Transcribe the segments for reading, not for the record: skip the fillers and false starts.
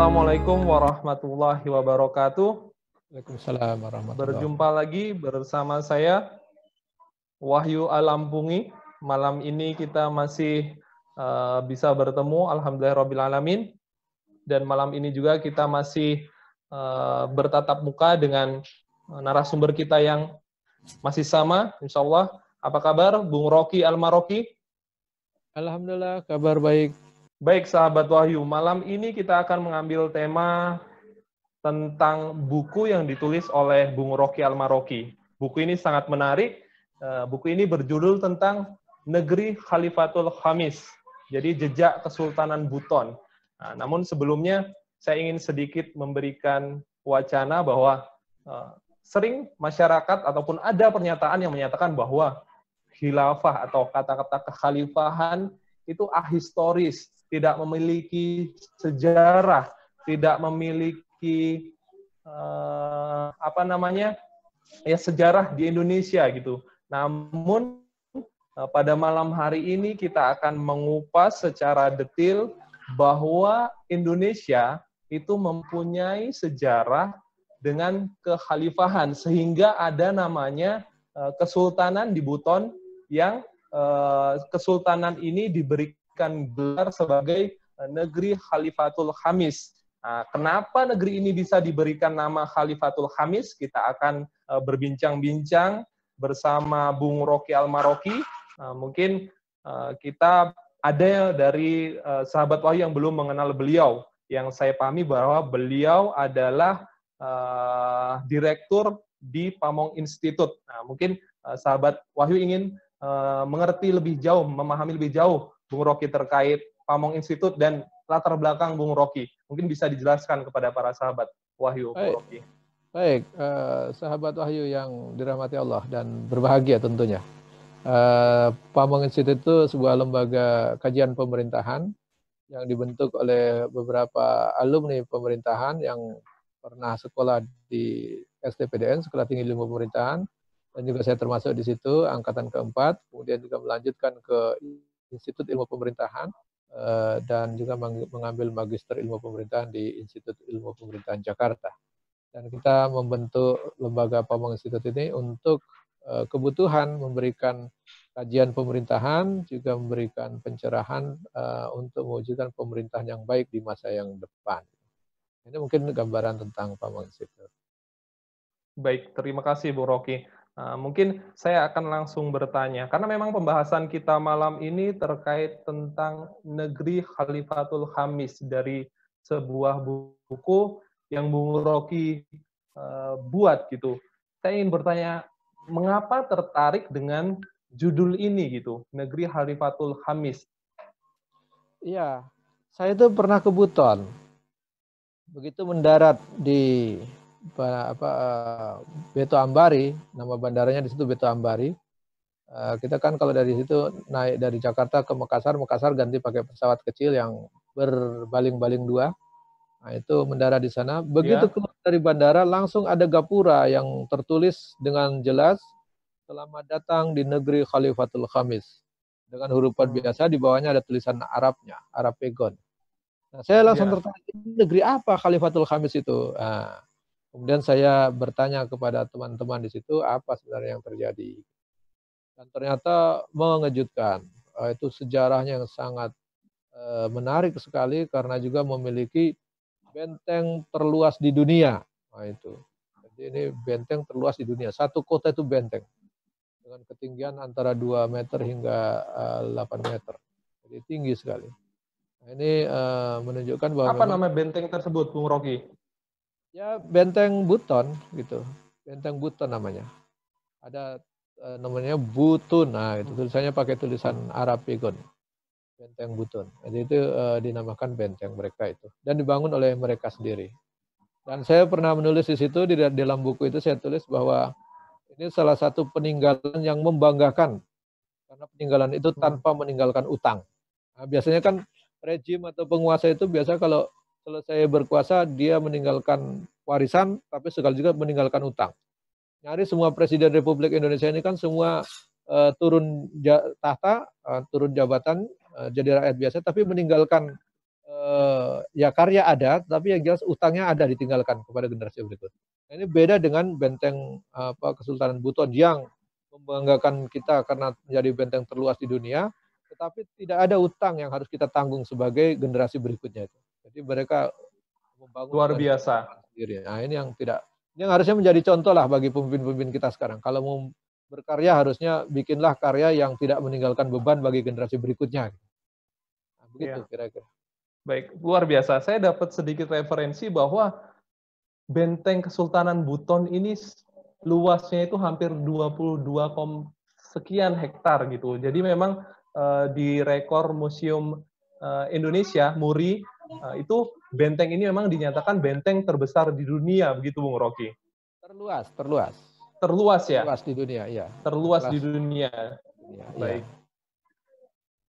Assalamualaikum warahmatullahi wabarakatuh. Waalaikumsalam warahmatullahi wabarakatuh. Berjumpa lagi bersama saya, Wahyu Alampungi. Malam ini kita masih bisa bertemu, alhamdulillahirrabbilalamin. Dan malam ini juga kita masih bertatap muka dengan narasumber kita yang masih sama, insya Allah. Apa kabar, Bung Rocky Al-Maroki? Alhamdulillah, kabar baik. Baik, sahabat Wahyu. Malam ini kita akan mengambil tema tentang buku yang ditulis oleh Bung Rocky Al-Maroki. Buku ini sangat menarik. Buku ini berjudul tentang Negeri Khalifatul Khamis. Jadi jejak Kesultanan Buton. Nah, namun sebelumnya saya ingin sedikit memberikan wacana bahwa sering masyarakat ataupun ada pernyataan yang menyatakan bahwa khilafah atau kata-kata kekhalifahan itu ahistoris, tidak memiliki sejarah, tidak memiliki sejarah di Indonesia gitu. Namun pada malam hari ini kita akan mengupas secara detail bahwa Indonesia itu mempunyai sejarah dengan kekhalifahan sehingga ada namanya Kesultanan di Buton yang kesultanan ini diberikan gelar sebagai Negeri Khalifatul Khamis. Nah, kenapa negeri ini bisa diberikan nama Khalifatul Khamis? Kita akan berbincang-bincang bersama Bung Rocky Al-Maroki. Mungkin kita ada dari sahabat Wahyu yang belum mengenal beliau. Yang saya pahami bahwa beliau adalah direktur di Pamong Institute. Nah, mungkin sahabat Wahyu ingin mengerti lebih jauh, memahami lebih jauh Bung Rocky terkait Pamong Institute dan latar belakang Bung Rocky. Mungkin bisa dijelaskan kepada para sahabat Wahyu, Bung Rocky. Baik, sahabat Wahyu yang dirahmati Allah dan berbahagia tentunya. Pamong Institute itu sebuah lembaga kajian pemerintahan yang dibentuk oleh beberapa alumni pemerintahan yang pernah sekolah di STPDN, Sekolah Tinggi Ilmu Pemerintahan, dan juga saya termasuk di situ, angkatan keempat, kemudian juga melanjutkan ke Institut Ilmu Pemerintahan, dan juga mengambil Magister Ilmu Pemerintahan di Institut Ilmu Pemerintahan Jakarta. Dan kita membentuk lembaga Pamong Institute ini untuk kebutuhan memberikan kajian pemerintahan, juga memberikan pencerahan untuk mewujudkan pemerintahan yang baik di masa yang depan. Ini mungkin gambaran tentang Pamong Institute. Baik, terima kasih Bung Rocky. Mungkin saya akan langsung bertanya, karena memang pembahasan kita malam ini terkait tentang Negeri Khalifatul Khamis dari sebuah buku yang Bung Rocky buat gitu. Saya ingin bertanya, mengapa tertarik dengan judul ini gitu, Negeri Khalifatul Khamis? Iya, saya itu pernah ke Buton. Begitu mendarat di Beto Ambari, nama bandaranya di situ Beto Ambari. Kita kan kalau dari situ naik dari Jakarta ke Makassar, Makassar ganti pakai pesawat kecil yang berbaling-baling dua. Nah, itu mendarat di sana. Begitu keluar dari bandara langsung ada gapura yang tertulis dengan jelas, selamat datang di Negeri Khalifatul Khamis. Dengan hurufan biasa, di bawahnya ada tulisan Arabnya, Arab Pegon. Nah, saya langsung tertarik, negeri apa Khalifatul Khamis itu? Nah, kemudian saya bertanya kepada teman-teman di situ apa sebenarnya yang terjadi. Dan ternyata mengejutkan. Itu sejarahnya yang sangat menarik sekali karena juga memiliki benteng terluas di dunia. Nah, itu. Jadi ini benteng terluas di dunia. Satu kota itu benteng. Dengan ketinggian antara 2 meter hingga 8 meter. Jadi tinggi sekali. Nah, ini menunjukkan bahwa apa nama benteng tersebut, Bung Rocky? Ya, Benteng Buton gitu. Benteng Buton namanya. Ada namanya Butun. Nah, itu tulisannya pakai tulisan Arab Pegon. Benteng Buton. Jadi itu dinamakan benteng mereka itu dan dibangun oleh mereka sendiri. Dan saya pernah menulis di situ di dalam buku itu saya tulis bahwa ini salah satu peninggalan yang membanggakan karena peninggalan itu tanpa meninggalkan utang. Nah, biasanya kan rejim atau penguasa itu biasa kalau selesai berkuasa dia meninggalkan warisan tapi sekali juga meninggalkan utang. Nyaris semua presiden Republik Indonesia ini kan semua turun tahta, turun jabatan jadi rakyat biasa tapi meninggalkan ya karya ada, tapi yang jelas utangnya ada ditinggalkan kepada generasi berikut. Nah, ini beda dengan benteng Kesultanan Buton yang membanggakan kita karena menjadi benteng terluas di dunia, tetapi tidak ada utang yang harus kita tanggung sebagai generasi berikutnya itu. Jadi mereka membangun Luar dengan biasa. sendiri. Nah, ini yang harusnya menjadi contoh lah bagi pemimpin-pemimpin kita sekarang. Kalau mau berkarya harusnya bikinlah karya yang tidak meninggalkan beban bagi generasi berikutnya. Nah, begitu Ya. kira-kira. Baik, luar biasa. Saya dapat sedikit referensi bahwa benteng Kesultanan Buton ini luasnya itu hampir 22 sekian hektar gitu. Jadi memang di rekor Museum Indonesia, MURI, itu benteng ini memang dinyatakan benteng terbesar di dunia, begitu Bung Rocky. Terluas. Terluas ya? Terluas di dunia, iya. Terluas di dunia. Baik.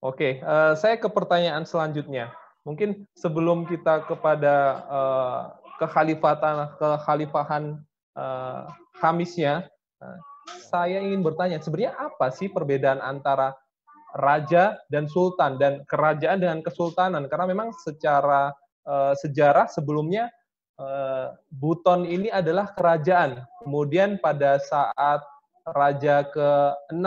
Oke, saya ke pertanyaan selanjutnya. Mungkin sebelum kita kepada kekhalifahan Khamisnya, saya ingin bertanya, sebenarnya apa sih perbedaan antara raja dan sultan dan kerajaan dengan kesultanan? Karena memang secara sejarah sebelumnya Buton ini adalah kerajaan. Kemudian pada saat raja ke-6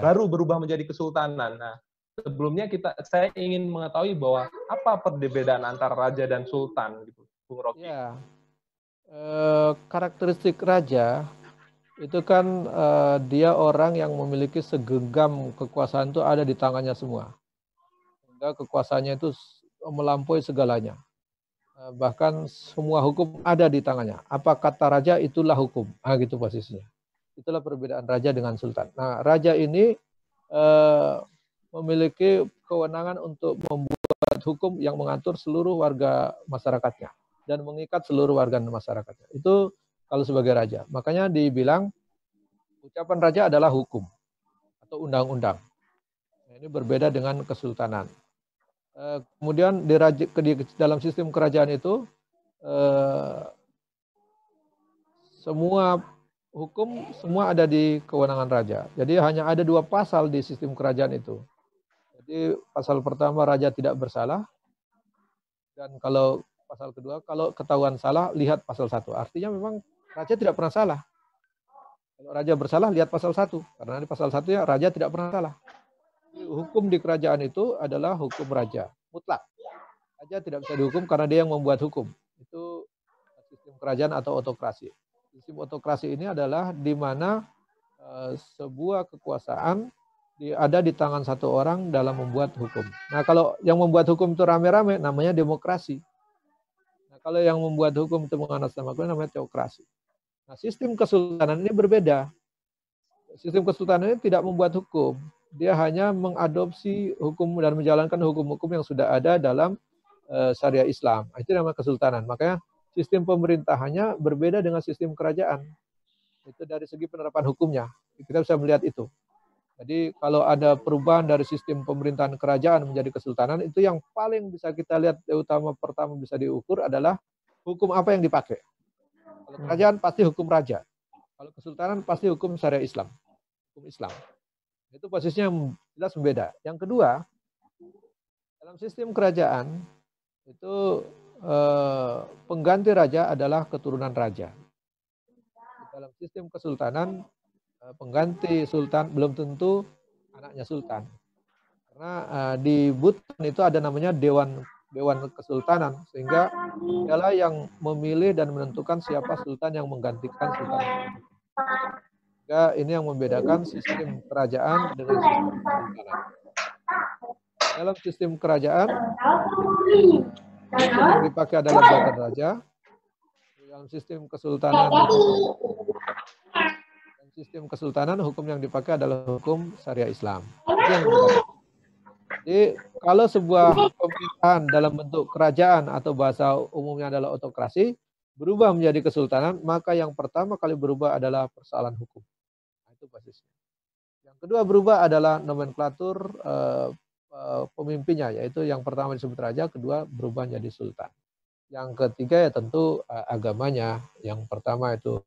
baru berubah menjadi kesultanan. Nah, sebelumnya saya ingin mengetahui bahwa apa perbedaan antara raja dan sultan gitu, Bung Rocky. Ya. Karakteristik raja itu kan dia orang yang memiliki segenggam kekuasaan itu ada di tangannya semua. Sehingga kekuasaannya itu melampaui segalanya. Bahkan semua hukum ada di tangannya. Apa kata raja itulah hukum. Nah, gitu posisinya. Itulah perbedaan raja dengan sultan. Nah, raja ini memiliki kewenangan untuk membuat hukum yang mengatur seluruh warga masyarakatnya dan mengikat seluruh warga masyarakatnya. Itu kalau sebagai raja. Makanya dibilang ucapan raja adalah hukum atau undang-undang. Nah, ini berbeda dengan kesultanan. Kemudian di dalam sistem kerajaan itu semua hukum semua ada di kewenangan raja. Jadi hanya ada 2 pasal di sistem kerajaan itu. Jadi pasal pertama raja tidak bersalah, dan kalau pasal kedua kalau ketahuan salah lihat pasal 1. Artinya memang raja tidak pernah salah. Kalau raja bersalah lihat pasal 1, karena di pasal 1 ya raja tidak pernah salah. Hukum di kerajaan itu adalah hukum raja, mutlak. Raja tidak bisa dihukum karena dia yang membuat hukum. Itu sistem kerajaan atau otokrasi. Sistem otokrasi ini adalah di mana sebuah kekuasaan ada di tangan satu orang dalam membuat hukum. Nah, kalau yang membuat hukum itu rame-rame namanya demokrasi. Nah, kalau yang membuat hukum itu mengatasnamakan namanya teokrasi. Nah, sistem kesultanan ini berbeda. Sistem kesultanan ini tidak membuat hukum. Dia hanya mengadopsi hukum dan menjalankan hukum-hukum yang sudah ada dalam syariah Islam. Itu namanya kesultanan. Makanya sistem pemerintahannya berbeda dengan sistem kerajaan. Itu dari segi penerapan hukumnya. Kita bisa melihat itu. Jadi kalau ada perubahan dari sistem pemerintahan kerajaan menjadi kesultanan, itu yang paling bisa kita lihat pertama bisa diukur adalah hukum apa yang dipakai. Kalau kerajaan pasti hukum raja. Kalau kesultanan pasti hukum syariah Islam. Hukum Islam. Itu posisinya jelas berbeda. Yang kedua, dalam sistem kerajaan itu pengganti raja adalah keturunan raja. Dalam sistem kesultanan pengganti sultan belum tentu anaknya sultan. Karena di Buton itu ada namanya Dewan Kesultanan, sehingga dialah yang memilih dan menentukan siapa sultan yang menggantikan sultan. Sehingga ini yang membedakan sistem kerajaan dengan sistem kesultanan. Dalam sistem kerajaan, hukum yang dipakai adalah jabatan raja. Dalam sistem kesultanan, hukum yang dipakai adalah hukum syariah Islam. Itu yang berbeda. Jadi kalau sebuah pemerintahan dalam bentuk kerajaan atau bahasa umumnya adalah otokrasi berubah menjadi kesultanan, maka yang pertama kali berubah adalah persoalan hukum. Nah, itu basisnya. Yang kedua berubah adalah nomenklatur pemimpinnya, yaitu yang pertama disebut raja, kedua berubah menjadi sultan. Yang ketiga ya tentu agamanya. Yang pertama itu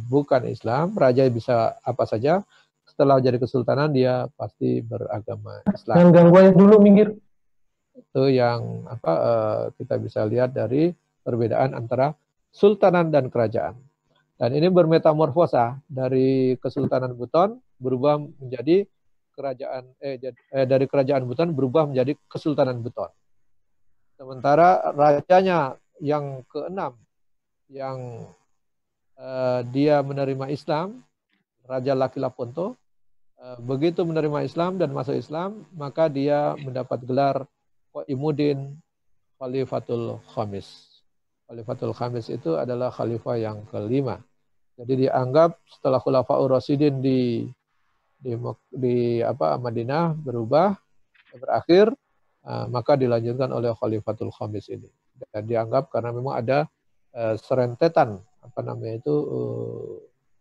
bukan Islam, raja bisa apa saja. Setelah jadi kesultanan dia pasti beragama Islam. Jangan ganggu aja dulu, minggir. Itu yang kita bisa lihat dari perbedaan antara sultanan dan kerajaan. Dan ini bermetamorfosa dari Kesultanan Buton berubah menjadi dari kerajaan Buton berubah menjadi Kesultanan Buton. Sementara rajanya yang keenam yang dia menerima Islam, Raja Lakilaponto, begitu menerima Islam dan masuk Islam, maka dia mendapat gelar Qaimuddin Khalifatul Khamis. Khalifatul Khamis itu adalah khalifah yang kelima. Jadi dianggap setelah Khulafaur Rasyidin di Madinah berubah berakhir, maka dilanjutkan oleh Khalifatul Khamis ini. Dan dianggap karena memang ada serentetan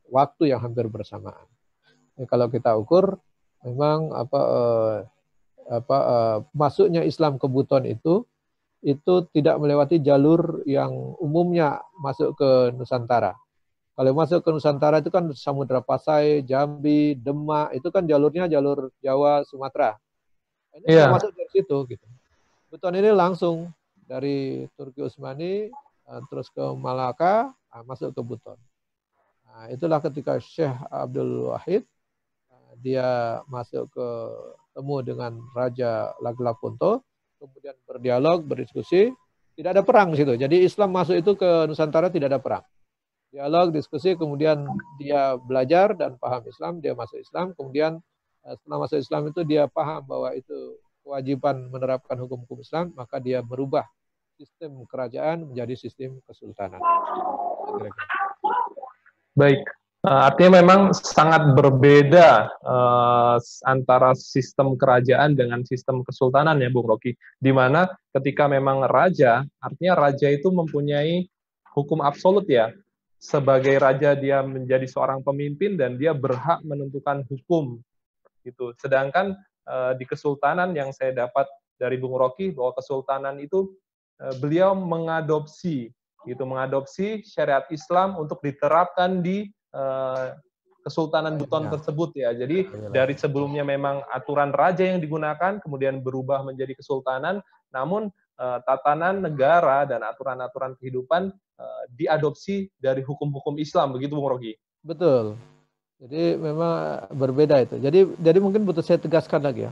waktu yang hampir bersamaan. Kalau kita ukur memang masuknya Islam ke Buton itu tidak melewati jalur yang umumnya masuk ke Nusantara. Kalau masuk ke Nusantara itu kan Samudra Pasai, Jambi, Demak, itu kan jalurnya jalur Jawa, Sumatera. Ini nggak masuk dari situ gitu. Buton ini langsung dari Turki Utsmani terus ke Malaka, masuk ke Buton. Nah, itulah ketika Syekh Abdul Wahid dia masuk ke temu dengan Raja Laglapunto, kemudian berdialog, berdiskusi, tidak ada perang di situ. Jadi Islam masuk itu ke Nusantara tidak ada perang. Dialog, diskusi, kemudian dia belajar dan paham Islam, dia masuk Islam, kemudian setelah masuk Islam itu dia paham bahwa itu kewajiban menerapkan hukum-hukum Islam, maka dia merubah sistem kerajaan menjadi sistem kesultanan. Baik, artinya memang sangat berbeda antara sistem kerajaan dengan sistem kesultanan ya Bung Rocky, di mana ketika memang raja, artinya raja itu mempunyai hukum absolut ya, sebagai raja dia menjadi seorang pemimpin dan dia berhak menentukan hukum gitu. Sedangkan di kesultanan yang saya dapat dari Bung Rocky bahwa kesultanan itu beliau mengadopsi syariat Islam untuk diterapkan di Kesultanan Buton tersebut ya. Jadi dari sebelumnya memang aturan raja yang digunakan, kemudian berubah menjadi kesultanan, namun tatanan negara dan aturan-aturan kehidupan diadopsi dari hukum-hukum Islam, begitu Bung Rocky? Betul. Jadi memang berbeda itu. Jadi mungkin butuh saya tegaskan lagi ya.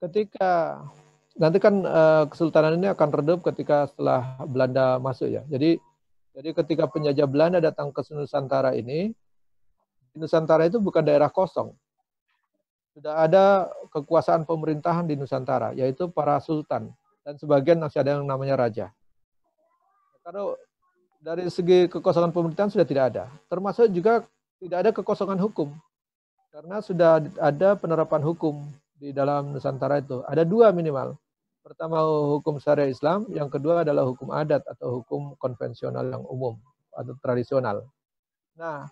Ketika nanti kan kesultanan ini akan redup ketika setelah Belanda masuk ya. Jadi ketika penjajah Belanda datang ke Nusantara ini, Nusantara itu bukan daerah kosong. Sudah ada kekuasaan pemerintahan di Nusantara, yaitu para sultan. Dan sebagian masih ada yang namanya raja. Karena dari segi kekosongan pemerintahan sudah tidak ada. Termasuk juga tidak ada kekosongan hukum. Karena sudah ada penerapan hukum di dalam Nusantara itu. Ada dua minimal. Pertama hukum syariah Islam, yang kedua adalah hukum adat atau hukum konvensional yang umum atau tradisional. Nah,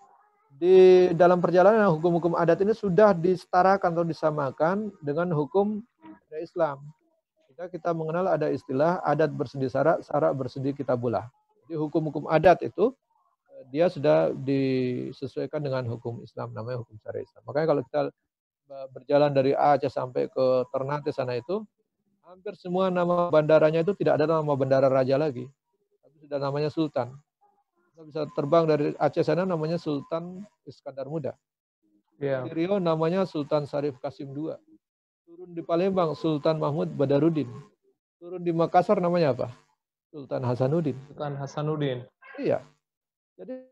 di dalam perjalanan hukum-hukum adat ini sudah disetarakan atau disamakan dengan hukum syariah Islam. Kita mengenal ada istilah adat bersendi syarak, syarak bersendi kitabullah. Jadi hukum-hukum adat itu dia sudah disesuaikan dengan hukum Islam, namanya hukum syariah Islam. Makanya kalau kita berjalan dari Aceh sampai ke Ternate sana itu, hampir semua nama bandaranya itu tidak ada nama bandara raja lagi, tapi sudah namanya sultan. Kita bisa terbang dari Aceh sana namanya Sultan Iskandar Muda. Di Riau namanya Sultan Syarif Kasim II. Turun di Palembang Sultan Mahmud Badarudin. Turun di Makassar namanya apa? Sultan Hasanuddin. Sultan Hasanuddin. Iya. Jadi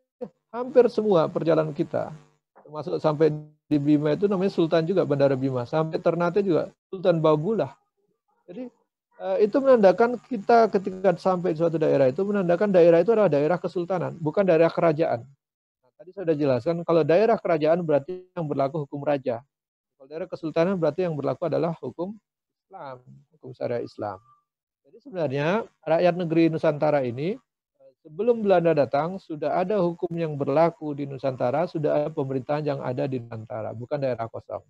hampir semua perjalanan kita, termasuk sampai di Bima itu namanya Sultan juga, Bandara Bima. Sampai Ternate juga Sultan Babulah. Jadi itu menandakan kita ketika sampai di suatu daerah itu menandakan daerah itu adalah daerah kesultanan, bukan daerah kerajaan. Nah, tadi saya sudah jelaskan kalau daerah kerajaan berarti yang berlaku hukum raja. Kalau daerah kesultanan berarti yang berlaku adalah hukum Islam, hukum syariah Islam. Jadi sebenarnya rakyat negeri Nusantara ini sebelum Belanda datang sudah ada hukum yang berlaku di Nusantara, sudah ada pemerintahan yang ada di Nusantara, bukan daerah kosong.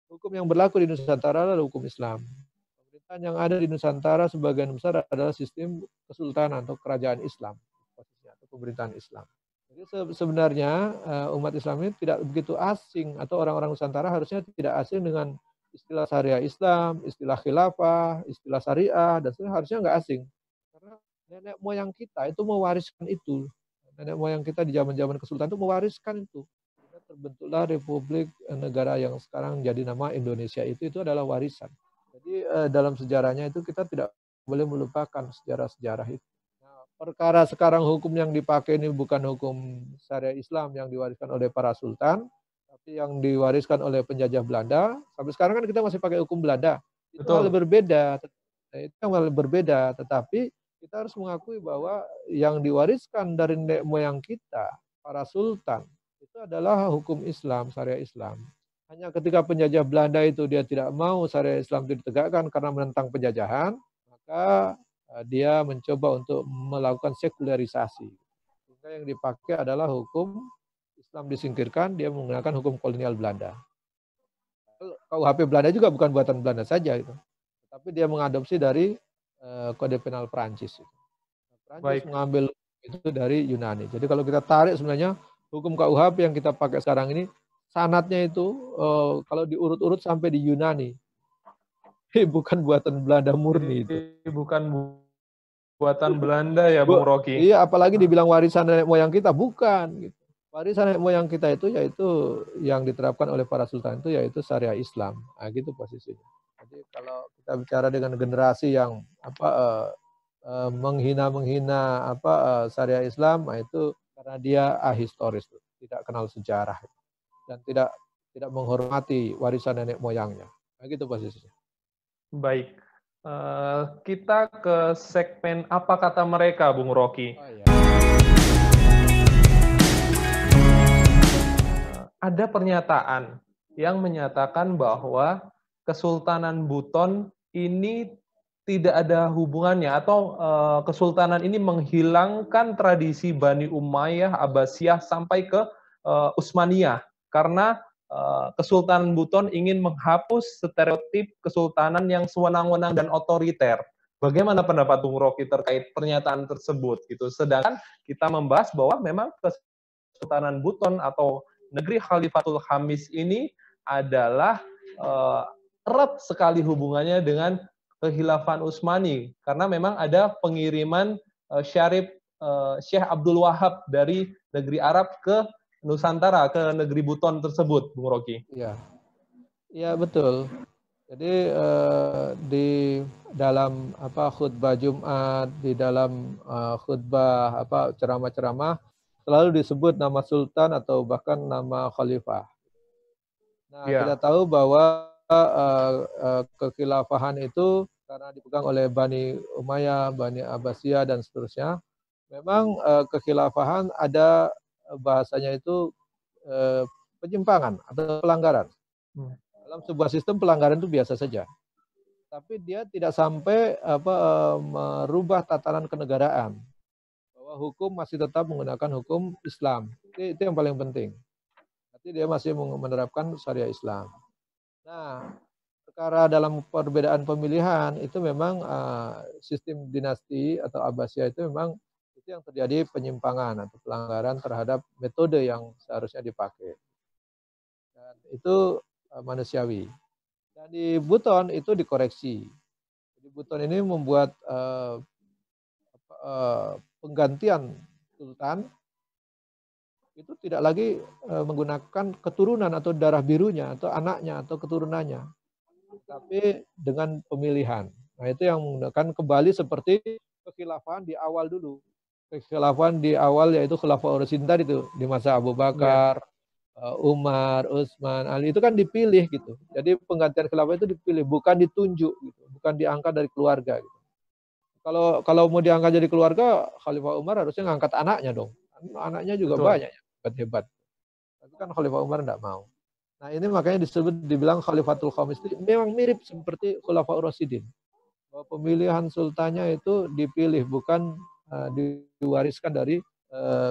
Hukum yang berlaku di Nusantara adalah hukum Islam. Pemerintahan yang ada di Nusantara sebagian besar adalah sistem kesultanan atau kerajaan Islam, atau pemerintahan Islam. Jadi sebenarnya umat Islam ini tidak begitu asing atau orang-orang Nusantara harusnya tidak asing dengan istilah syariah Islam, istilah khilafah, istilah syariah, dan sebagainya harusnya nggak asing. Karena nenek moyang kita itu mewariskan itu. Nenek moyang kita di zaman-zaman kesultanan itu mewariskan itu. Terbentuklah republik negara yang sekarang jadi nama Indonesia itu adalah warisan. Jadi dalam sejarahnya itu kita tidak boleh melupakan sejarah-sejarah itu. Nah, perkara sekarang hukum yang dipakai ini bukan hukum syariah Islam yang diwariskan oleh para sultan, tapi yang diwariskan oleh penjajah Belanda. Sampai sekarang kan kita masih pakai hukum Belanda. Itu hal Betul. berbeda. Itu hal berbeda. Tetapi kita harus mengakui bahwa yang diwariskan dari nenek moyang kita, para sultan, itu adalah hukum Islam, syariah Islam. Hanya ketika penjajah Belanda itu dia tidak mau syariah Islam itu ditegakkan karena menentang penjajahan, maka dia mencoba untuk melakukan sekularisasi. Sehingga yang dipakai adalah hukum Islam disingkirkan, dia menggunakan hukum kolonial Belanda. KUHP Belanda juga bukan buatan Belanda saja itu, tapi dia mengadopsi dari kode penal Prancis. Prancis Baik. mengambil itu dari Yunani. Jadi kalau kita tarik sebenarnya hukum KUHP yang kita pakai sekarang ini sanatnya itu kalau diurut-urut sampai di Yunani. Bukan buatan Belanda Jadi murni itu. bukan buatan Belanda ya, Bung Rocky. Iya, apalagi dibilang warisan nenek moyang kita, bukan. Gitu. Warisan nenek moyang kita itu yaitu yang diterapkan oleh para sultan itu yaitu syariah Islam. Nah, gitu posisinya. Jadi kalau kita bicara dengan generasi yang menghina syariah Islam, nah itu karena dia ahistoris, tidak kenal sejarah dan tidak menghormati warisan nenek moyangnya. Nah, gitu posisinya. Baik. Kita ke segmen apa kata mereka, Bung Rocky. Oh, iya. Ada pernyataan yang menyatakan bahwa Kesultanan Buton ini tidak ada hubungannya atau Kesultanan ini menghilangkan tradisi Bani Umayyah, Abbasiyah sampai ke Utsmaniyah karena Kesultanan Buton ingin menghapus stereotip kesultanan yang sewenang-wenang dan otoriter. Bagaimana pendapat Bung Rocky terkait pernyataan tersebut? Gitu. Sedangkan kita membahas bahwa memang Kesultanan Buton atau negeri Khalifatul Khamis ini adalah erat sekali hubungannya dengan kekhilafan Utsmani karena memang ada pengiriman syarif Syekh Abdul Wahab dari negeri Arab ke Nusantara, ke negeri Buton tersebut, Bung Rocky. Iya, iya betul. Jadi di dalam khutbah Jumat, di dalam khutbah ceramah-ceramah selalu disebut nama sultan atau bahkan nama khalifah. Nah, kita Ya. tahu bahwa kekhilafahan itu karena dipegang oleh Bani Umayyah, Bani Abbasiyah dan seterusnya. Memang kekhilafahan ada bahasanya itu penyimpangan atau pelanggaran. Dalam sebuah sistem pelanggaran itu biasa saja. Tapi dia tidak sampai merubah tatanan kenegaraan. Bahwa hukum masih tetap menggunakan hukum Islam. Itu yang paling penting. Berarti dia masih menerapkan syariah Islam. Nah, perkara dalam perbedaan pemilihan itu memang sistem dinasti atau Abbasiyah itu memang itu yang terjadi penyimpangan atau pelanggaran terhadap metode yang seharusnya dipakai. Dan itu manusiawi. Dan di Buton itu dikoreksi. Jadi Buton ini membuat penggantian sultan itu tidak lagi menggunakan keturunan atau darah birunya atau anaknya atau keturunannya, tapi dengan pemilihan. Nah itu yang menggunakan kembali seperti kekhilafahan di awal dulu. Kekhilafahan di awal yaitu Khilafah Rasyidin tadi itu di masa Abu Bakar, Umar, Utsman, Ali itu kan dipilih gitu. Jadi penggantian khilafah itu dipilih, bukan ditunjuk gitu, bukan diangkat dari keluarga gitu. Kalau mau diangkat jadi keluarga, Khalifah Umar harusnya ngangkat anaknya dong. Anaknya juga Betul. banyak hebat-hebat. Tapi kan Khalifah Umar tidak mau. Nah ini makanya dibilang Khalifatul Khamis itu memang mirip seperti Khulafaur Rasyidin. Bahwa pemilihan sultannya itu dipilih, bukan diwariskan dari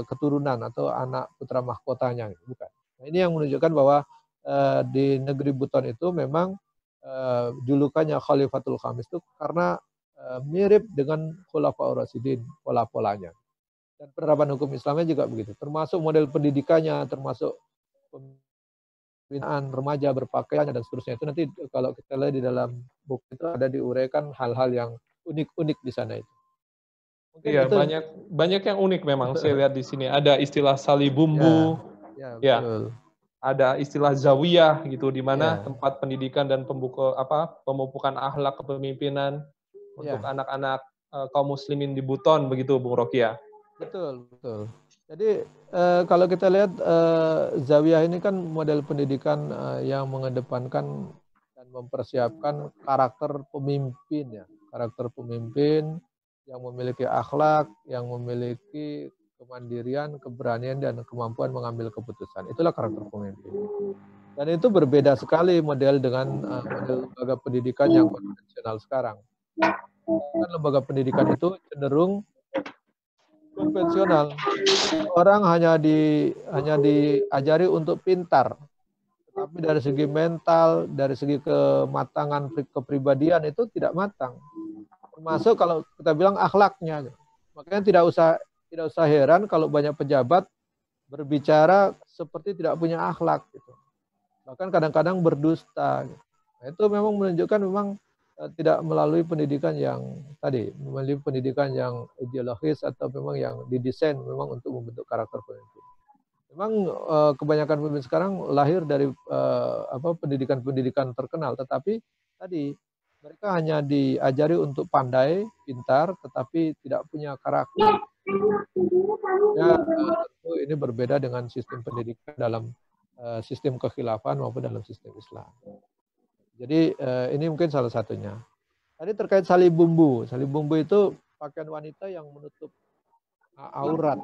keturunan atau anak putra mahkotanya. Bukan. Nah, ini yang menunjukkan bahwa di negeri Buton itu memang julukannya Khalifatul Khamis itu karena mirip dengan Khulafaur Rasyidin pola-polanya. Dan penerapan hukum Islamnya juga begitu, termasuk model pendidikannya, termasuk binaan remaja berpakaian dan seterusnya. Itu nanti kalau kita lihat di dalam buku itu ada diuraikan hal-hal yang unik-unik di sana itu. Mungkin Iya, itu banyak banyak yang unik memang saya lihat di sini. Ada istilah sali ya, bumbu, ya ya, betul. ada istilah zawiyah gitu, di mana Ya, tempat pendidikan dan pemupukan akhlak kepemimpinan untuk ya. anak-anak kaum muslimin di Buton begitu, Bung Rocky ya. Betul, betul. Jadi kalau kita lihat Zawiyah ini kan model pendidikan yang mengedepankan dan mempersiapkan karakter pemimpin ya, karakter pemimpin yang memiliki akhlak, yang memiliki kemandirian, keberanian dan kemampuan mengambil keputusan. Itulah karakter pemimpin. Dan itu berbeda sekali model dengan model lembaga pendidikan yang konvensional sekarang. Kan lembaga pendidikan itu cenderung konvensional. Orang hanya diajari untuk pintar, tetapi dari segi mental, dari segi kematangan kepribadian itu tidak matang. Termasuk kalau kita bilang akhlaknya. Makanya tidak usah heran kalau banyak pejabat berbicara seperti tidak punya akhlak gitu. Bahkan kadang-kadang berdusta. Nah, itu memang menunjukkan memang tidak melalui pendidikan yang tadi, melalui pendidikan yang ideologis atau memang yang didesain memang untuk membentuk karakter pemimpin. Memang kebanyakan pemimpin sekarang lahir dari pendidikan-pendidikan terkenal, tetapi tadi mereka hanya diajari untuk pandai, pintar, tetapi tidak punya karakter. Ya, tentu ini berbeda dengan sistem pendidikan dalam sistem kekhilafan maupun dalam sistem Islam. Jadi ini mungkin salah satunya. Tadi terkait salib bumbu. Salib bumbu itu pakaian wanita yang menutup aurat.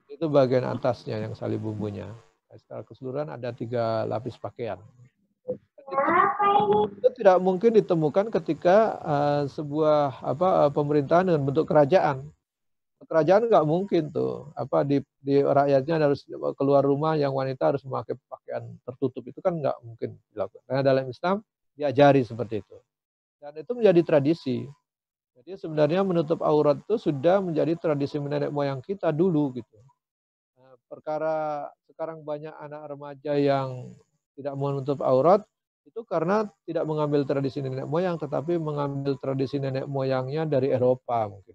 Itu bagian atasnya yang salib bumbunya. Secara keseluruhan ada 3 lapis pakaian. Itu tidak mungkin ditemukan ketika sebuah pemerintahan dengan bentuk kerajaan. Kerajaan nggak mungkin tuh di rakyatnya harus keluar rumah yang wanita harus memakai pakaian tertutup, itu kan nggak mungkin dilakukan. Karena dalam Islam diajari seperti itu dan itu menjadi tradisi. Jadi sebenarnya menutup aurat itu sudah menjadi tradisi nenek moyang kita dulu gitu. Nah, perkara sekarang banyak anak remaja yang tidak menutup aurat itu karena tidak mengambil tradisi nenek moyang, tetapi mengambil tradisi nenek moyangnya dari Eropa mungkin.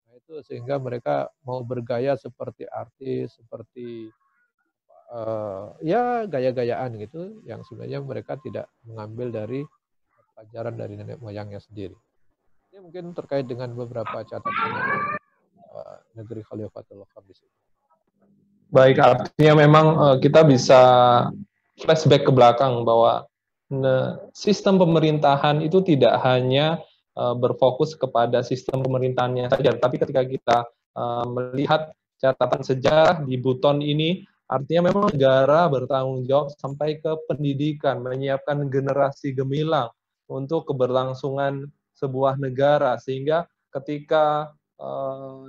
Nah, itu sehingga mereka mau bergaya seperti artis, seperti ya gaya-gayaan gitu, yang sebenarnya mereka tidak mengambil dari pelajaran dari nenek moyangnya sendiri. Ini mungkin terkait dengan beberapa catatan negeri Khalifatul Khamis. Baik, artinya memang kita bisa flashback ke belakang bahwa sistem pemerintahan itu tidak hanya berfokus kepada sistem pemerintahannya saja, tapi ketika kita melihat catatan sejarah di Buton ini, artinya memang negara bertanggung jawab sampai ke pendidikan, menyiapkan generasi gemilang untuk keberlangsungan sebuah negara, sehingga ketika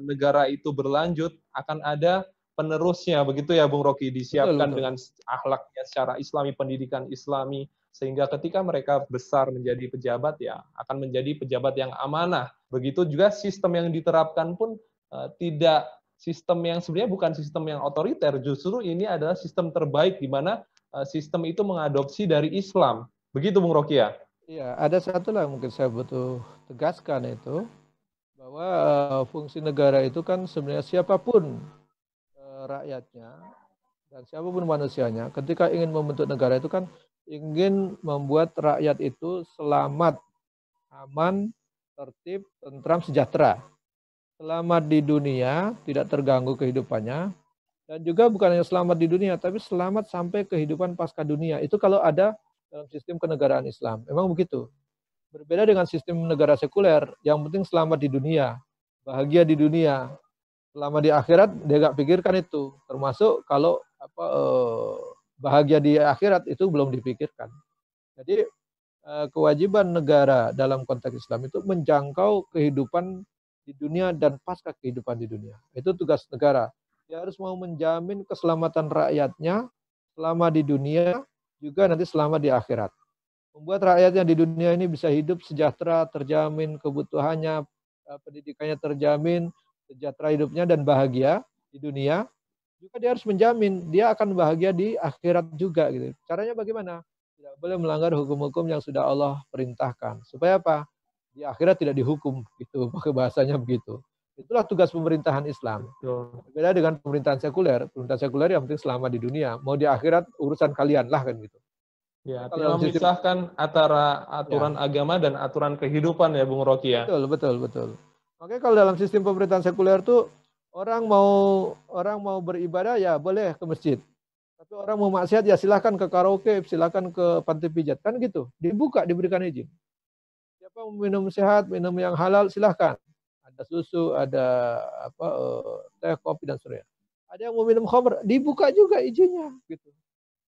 negara itu berlanjut akan ada penerusnya, begitu ya Bung Rocky, Betul, disiapkan betul. dengan akhlaknya secara Islami, pendidikan Islami, sehingga ketika mereka besar menjadi pejabat ya akan menjadi pejabat yang amanah. Begitu juga sistem yang diterapkan pun tidak sistem yang sebenarnya bukan sistem yang otoriter, justru ini adalah sistem terbaik di mana sistem itu mengadopsi dari Islam. Begitu Bung Rocky ya? Iya, ada satu lah mungkin saya butuh tegaskan itu bahwa fungsi negara itu kan sebenarnya siapapun rakyatnya dan siapapun manusianya ketika ingin membentuk negara itu kan ingin membuat rakyat itu selamat, aman, tertib, tentram, sejahtera. Selamat di dunia, tidak terganggu kehidupannya, dan juga bukan hanya selamat di dunia, tapi selamat sampai kehidupan pasca dunia. Itu kalau ada dalam sistem kenegaraan Islam. Memang begitu. Berbeda dengan sistem negara sekuler, yang penting selamat di dunia, bahagia di dunia. Selama di akhirat, dia nggak pikirkan itu. Termasuk kalau bahagia di akhirat itu belum dipikirkan. Jadi kewajiban negara dalam konteks Islam itu menjangkau kehidupan di dunia dan pasca kehidupan di dunia. Itu tugas negara. Dia harus mau menjamin keselamatan rakyatnya selama di dunia, juga nanti selama di akhirat. Membuat rakyatnya di dunia ini bisa hidup sejahtera, terjamin kebutuhannya, pendidikannya terjamin, sejahtera hidupnya dan bahagia di dunia. juga dia harus menjamin dia akan bahagia di akhirat juga gitu. Caranya bagaimana? Tidak boleh melanggar hukum-hukum yang sudah Allah perintahkan. Supaya apa? Di akhirat tidak dihukum gitu, pakai bahasanya begitu. Itulah tugas pemerintahan Islam. Betul. Beda dengan pemerintahan sekuler. Pemerintahan sekuler yang penting selama di dunia. Mau di akhirat urusan kalian lah kan gitu. Ya, Kalau artinya dalam sistem memisahkan antara ya aturan agama dan aturan kehidupan ya, Bung Rocky ya. betul betul betul. Makanya kalau dalam sistem pemerintahan sekuler tuh orang mau beribadah ya boleh ke masjid. Tapi orang mau maksiat ya silahkan ke karaoke, silahkan ke pantai pijat kan gitu. Dibuka diberikan izin. Siapa mau minum sehat, minum yang halal silahkan. Ada susu, ada apa teh, kopi dan sebagainya. Ada yang mau minum khamr, dibuka juga izinnya gitu.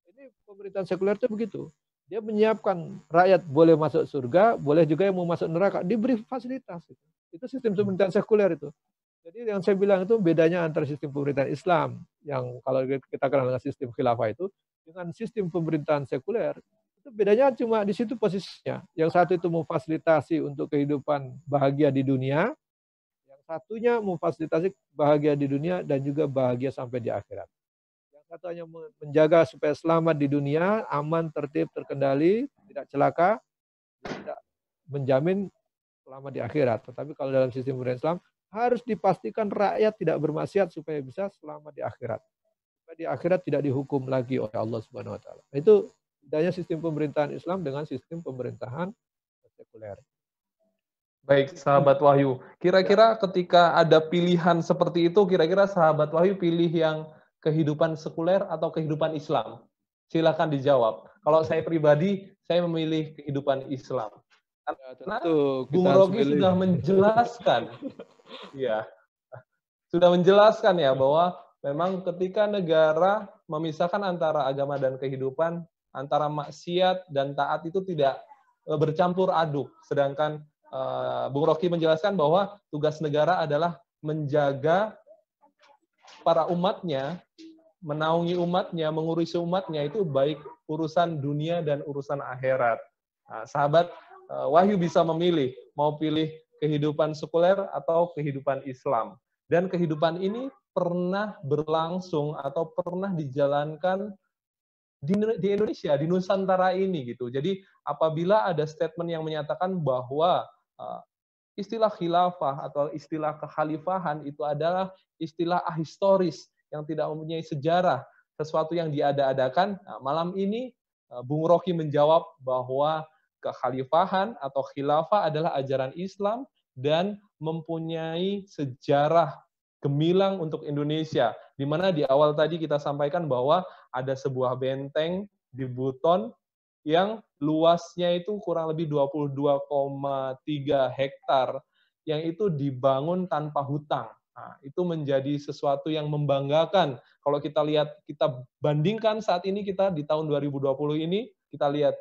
Ini pemerintahan sekuler itu begitu. Dia menyiapkan rakyat boleh masuk surga, boleh juga yang mau masuk neraka, diberi fasilitas. Itu sistem pemerintahan sekuler itu. Jadi yang saya bilang itu bedanya antara sistem pemerintahan Islam yang kalau kita kenal dengan sistem khilafah itu dengan sistem pemerintahan sekuler itu bedanya cuma di situ posisinya. Yang satu itu memfasilitasi untuk kehidupan bahagia di dunia, yang satunya memfasilitasi bahagia di dunia dan juga bahagia sampai di akhirat. Yang satu hanya menjaga supaya selamat di dunia, aman, tertib, terkendali, tidak celaka, tidak menjamin selamat di akhirat. Tetapi kalau dalam sistem pemerintahan Islam harus dipastikan rakyat tidak bermaksiat supaya bisa selamat di akhirat. Supaya di akhirat tidak dihukum lagi oleh Allah Subhanahu wa taala. Itu bedanya sistem pemerintahan Islam dengan sistem pemerintahan sekuler. Baik, sahabat Wahyu. Ya, Kira-kira ketika ada pilihan seperti itu, kira-kira sahabat Wahyu pilih yang kehidupan sekuler atau kehidupan Islam? Silakan dijawab. Kalau saya pribadi, saya memilih kehidupan Islam. ya Karena tentu kita Bung harus Rocky milih. sudah menjelaskan, ya, sudah menjelaskan ya bahwa memang ketika negara memisahkan antara agama dan kehidupan, antara maksiat dan taat itu tidak bercampur aduk. Sedangkan Bung Rocky menjelaskan bahwa tugas negara adalah menjaga para umatnya, menaungi umatnya, mengurusi umatnya itu baik urusan dunia dan urusan akhirat. Nah, sahabat Wahyu bisa memilih mau pilih kehidupan sekuler atau kehidupan Islam. Dan kehidupan ini pernah berlangsung atau pernah dijalankan di Indonesia, di Nusantara ini gitu. Jadi apabila ada statement yang menyatakan bahwa istilah khilafah atau istilah kekhalifahan itu adalah istilah ahistoris yang tidak mempunyai sejarah, sesuatu yang diada-adakan. Nah, malam ini Bung Rocky menjawab bahwa kekhalifahan atau khilafah adalah ajaran Islam dan mempunyai sejarah gemilang untuk Indonesia. Di mana di awal tadi kita sampaikan bahwa ada sebuah benteng di Buton yang luasnya itu kurang lebih 22,3 hektar yang itu dibangun tanpa hutang. Nah, itu menjadi sesuatu yang membanggakan. Kalau kita lihat, kita bandingkan saat ini kita di tahun 2020 ini, kita lihat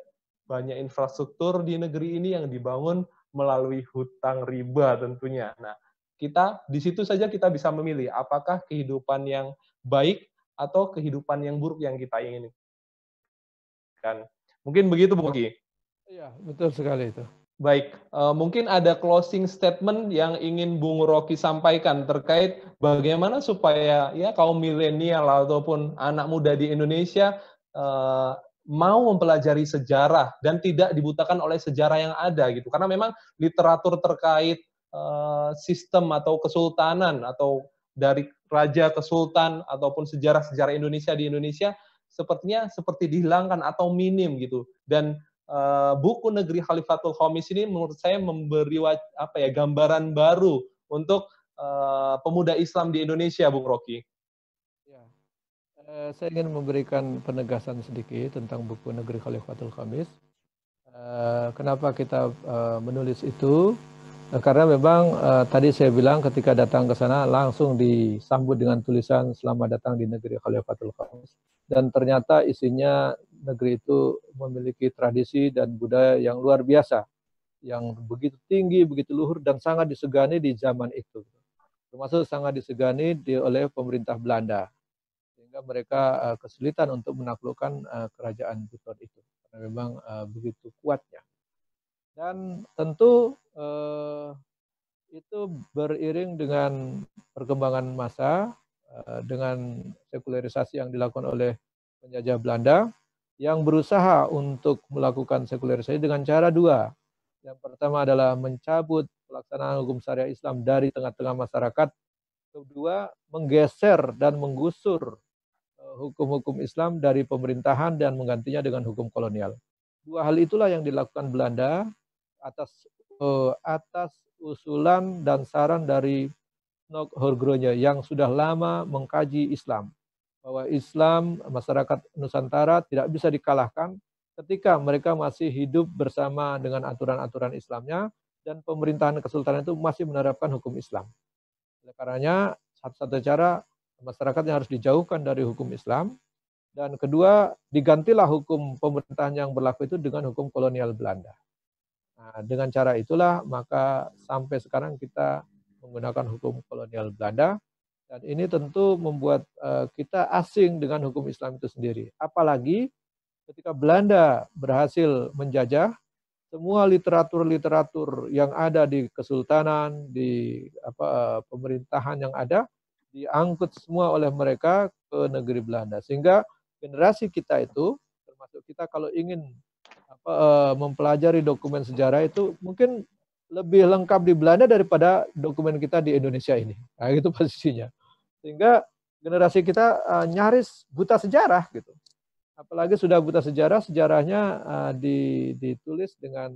banyak infrastruktur di negeri ini yang dibangun melalui hutang riba tentunya. Nah, kita di situ saja kita bisa memilih apakah kehidupan yang baik atau kehidupan yang buruk yang kita inginkan. Mungkin begitu, Bung Oki. Iya, betul sekali itu. Baik, mungkin ada closing statement yang ingin Bung Rocky sampaikan terkait bagaimana supaya ya kaum milenial ataupun anak muda di Indonesia mau mempelajari sejarah dan tidak dibutakan oleh sejarah yang ada gitu. Karena memang literatur terkait sistem atau kesultanan atau dari raja ke sultan ataupun sejarah-sejarah Indonesia di Indonesia sepertinya seperti dihilangkan atau minim gitu. Dan buku Negeri Khalifatul Khamis ini menurut saya memberi gambaran baru untuk pemuda Islam di Indonesia, Bung Rocky. Ya. Saya ingin memberikan penegasan sedikit tentang buku Negeri Khalifatul Khamis. Kenapa kita menulis itu? Karena memang tadi saya bilang ketika datang ke sana langsung disambut dengan tulisan selamat datang di Negeri Khalifatul Khamis. Dan ternyata isinya negeri itu memiliki tradisi dan budaya yang luar biasa, yang begitu tinggi, begitu luhur dan sangat disegani di zaman itu. Termasuk sangat disegani oleh pemerintah Belanda. Sehingga mereka kesulitan untuk menaklukkan kerajaan Buton itu. Karena memang begitu kuatnya. Dan tentu itu beriring dengan perkembangan masa, dengan sekularisasi yang dilakukan oleh penjajah Belanda, yang berusaha untuk melakukan sekularisasi dengan cara dua. Yang pertama adalah mencabut pelaksanaan hukum syariah Islam dari tengah-tengah masyarakat. Kedua, menggeser dan menggusur hukum-hukum Islam dari pemerintahan dan menggantinya dengan hukum kolonial. Dua hal itulah yang dilakukan Belanda atas usulan dan saran dari Nok Horgroje yang sudah lama mengkaji Islam. Bahwa Islam, masyarakat Nusantara tidak bisa dikalahkan ketika mereka masih hidup bersama dengan aturan-aturan Islamnya dan pemerintahan kesultanan itu masih menerapkan hukum Islam. Oleh karenanya, satu-satu cara masyarakatnya harus dijauhkan dari hukum Islam, dan kedua, digantilah hukum pemerintahan yang berlaku itu dengan hukum kolonial Belanda. Nah, dengan cara itulah maka sampai sekarang kita menggunakan hukum kolonial Belanda, dan ini tentu membuat kita asing dengan hukum Islam itu sendiri. Apalagi ketika Belanda berhasil menjajah, semua literatur-literatur yang ada di kesultanan, di pemerintahan yang ada, diangkut semua oleh mereka ke negeri Belanda. Sehingga generasi kita itu, termasuk kita kalau ingin mempelajari dokumen sejarah itu mungkin lebih lengkap di Belanda daripada dokumen kita di Indonesia ini. Nah, itu posisinya. Sehingga generasi kita nyaris buta sejarah gitu. Apalagi sudah buta sejarah, sejarahnya ditulis dengan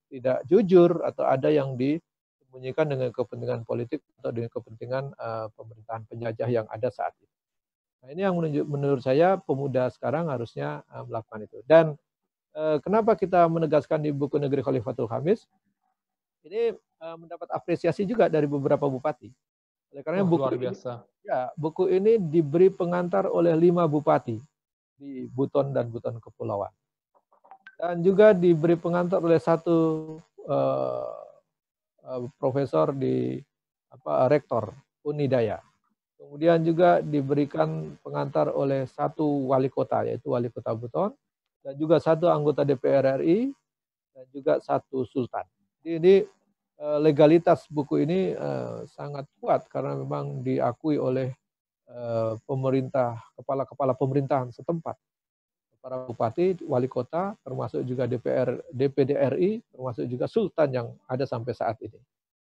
tidak jujur atau ada yang disembunyikan dengan kepentingan politik atau dengan kepentingan pemerintahan penjajah yang ada saat itu. Nah, ini yang menurut saya pemuda sekarang harusnya melakukan itu. Dan kenapa kita menegaskan di buku Negeri Khalifatul Khamis? Ini mendapat apresiasi juga dari beberapa bupati. Oleh karena luar biasa. Buku ini diberi pengantar oleh 5 bupati di Buton dan Buton Kepulauan. Dan juga diberi pengantar oleh satu profesor di rektor Unidaya. Kemudian juga diberikan pengantar oleh satu wali kota, yaitu wali kota Buton, dan juga satu anggota DPR RI, dan juga satu sultan. Jadi legalitas buku ini sangat kuat karena memang diakui oleh pemerintah, kepala-kepala pemerintahan setempat, para bupati, wali kota, termasuk juga DPD RI, termasuk juga sultan yang ada sampai saat ini.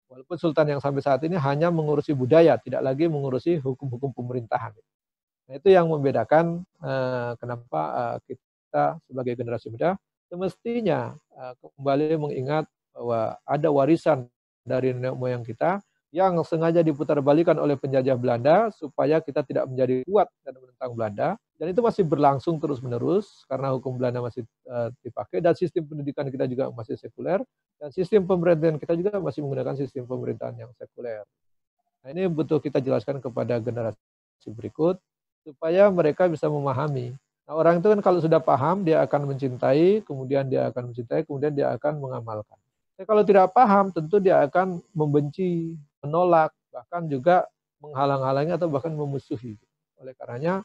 Walaupun sultan yang sampai saat ini hanya mengurusi budaya, tidak lagi mengurusi hukum-hukum pemerintahan. Nah, itu yang membedakan kenapa kita sebagai generasi muda semestinya kembali mengingat bahwa ada warisan dari nenek moyang kita yang sengaja diputar-balikan oleh penjajah Belanda supaya kita tidak menjadi kuat dan menentang Belanda. Dan itu masih berlangsung terus-menerus karena hukum Belanda masih dipakai, dan sistem pendidikan kita juga masih sekuler, dan sistem pemerintahan kita juga masih menggunakan sistem pemerintahan yang sekuler. Nah, ini butuh kita jelaskan kepada generasi berikut supaya mereka bisa memahami. Nah, orang itu kan kalau sudah paham, dia akan mencintai, kemudian dia akan mengamalkan. Kalau tidak paham, tentu dia akan membenci, menolak, bahkan juga menghalang-halangi atau bahkan memusuhi. Oleh karenanya,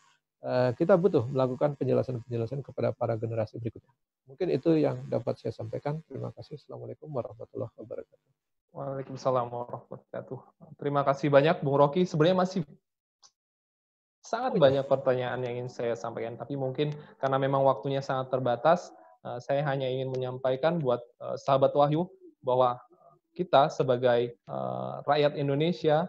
kita butuh melakukan penjelasan-penjelasan kepada para generasi berikutnya. Mungkin itu yang dapat saya sampaikan. Terima kasih. Assalamualaikum warahmatullahi wabarakatuh. Waalaikumsalam warahmatullahi wabarakatuh. Terima kasih banyak, Bung Rocky. Sebenarnya masih sangat banyak pertanyaan yang ingin saya sampaikan, tapi mungkin karena memang waktunya sangat terbatas, saya hanya ingin menyampaikan buat sahabat Wahyu bahwa kita sebagai rakyat Indonesia,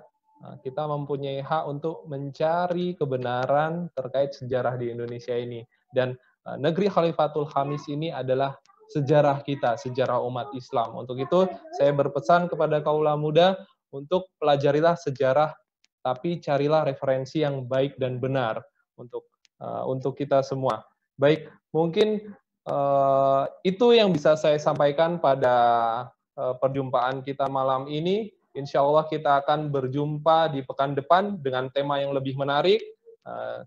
kita mempunyai hak untuk mencari kebenaran terkait sejarah di Indonesia ini. Dan negeri Khalifatul Khamis ini adalah sejarah kita, sejarah umat Islam. Untuk itu, saya berpesan kepada kaula muda untuk pelajarilah sejarah, tapi carilah referensi yang baik dan benar untuk kita semua. Baik, mungkin itu yang bisa saya sampaikan pada perjumpaan kita malam ini. Insya Allah kita akan berjumpa di pekan depan dengan tema yang lebih menarik.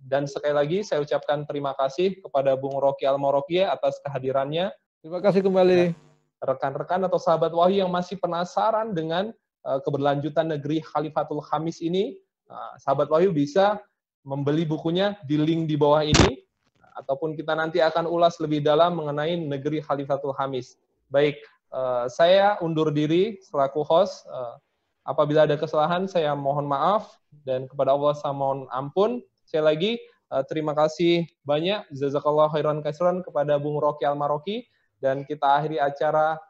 Dan sekali lagi saya ucapkan terima kasih kepada Bung Rocky Al-Morokie atas kehadirannya. Terima kasih kembali. Rekan-rekan atau sahabat Wahyu yang masih penasaran dengan keberlanjutan negeri Khalifatul Khamis ini, sahabat Wahyu bisa membeli bukunya di link di bawah ini, ataupun kita nanti akan ulas lebih dalam mengenai negeri Khalifatul Khamis. Baik, saya undur diri selaku host. Apabila ada kesalahan, saya mohon maaf, dan kepada Allah saya mohon ampun. Sekali lagi, terima kasih banyak, jazakallah khairan katsiran kepada Bung Rocky Al-Maroki, dan kita akhiri acara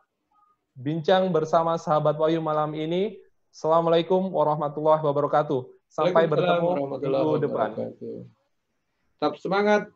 bincang bersama sahabat Wahyu malam ini. Assalamualaikum warahmatullahi wabarakatuh. Sampai bertemu minggu depan. Tetap semangat.